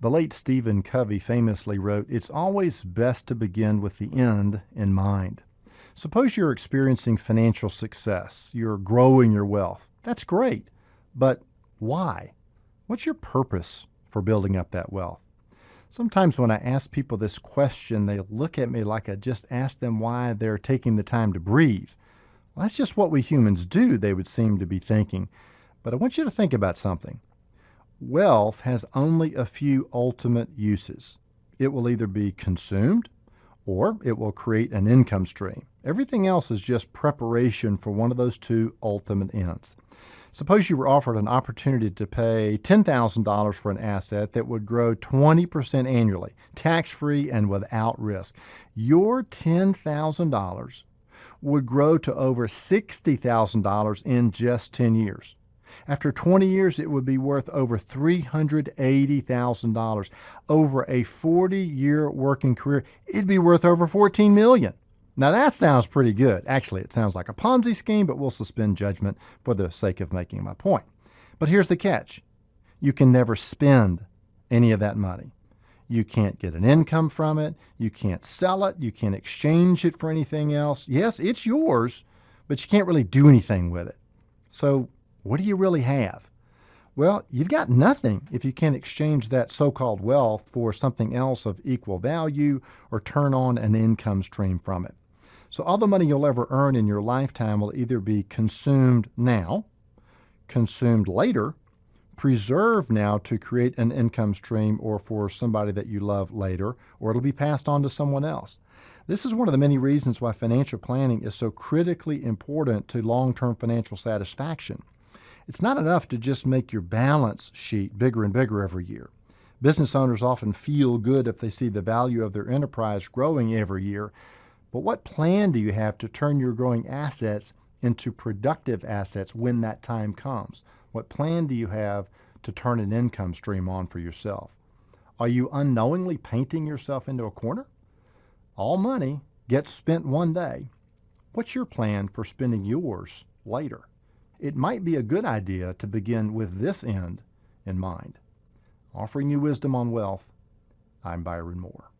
The late Stephen Covey famously wrote, "It's always best to begin with the end in mind." Suppose you're experiencing financial success, you're growing your wealth. That's great, but why? What's your purpose for building up that wealth? Sometimes when I ask people this question, they look at me like I just asked them why they're taking the time to breathe. Well, that's just what we humans do, they would seem to be thinking. But I want you to think about something. Wealth has only a few ultimate uses. It will either be consumed or it will create an income stream. Everything else is just preparation for one of those two ultimate ends. Suppose you were offered an opportunity to pay $10,000 for an asset that would grow 20% annually, tax-free and without risk. Your $10,000 would grow to over $60,000 in just 10 years. After 20 years, it would be worth over $380,000. Over a 40-year working career, it'd be worth over $14 million. Now that sounds pretty good. Actually, it sounds like a Ponzi scheme, but we'll suspend judgment for the sake of making my point. But here's the catch. You can never spend any of that money. You can't get an income from it. You can't sell it. You can't exchange it for anything else. Yes, it's yours, but you can't really do anything with it. So what do you really have? Well, you've got nothing if you can't exchange that so-called wealth for something else of equal value or turn on an income stream from it. So all the money you'll ever earn in your lifetime will either be consumed now, consumed later, preserved now to create an income stream or for somebody that you love later, or it'll be passed on to someone else. This is one of the many reasons why financial planning is so critically important to long-term financial satisfaction. It's not enough to just make your balance sheet bigger and bigger every year. Business owners often feel good if they see the value of their enterprise growing every year. But what plan do you have to turn your growing assets into productive assets when that time comes? What plan do you have to turn an income stream on for yourself? Are you unknowingly painting yourself into a corner? All money gets spent one day. What's your plan for spending yours later? It might be a good idea to begin with this end in mind. Offering you wisdom on wealth, I'm Byron Moore.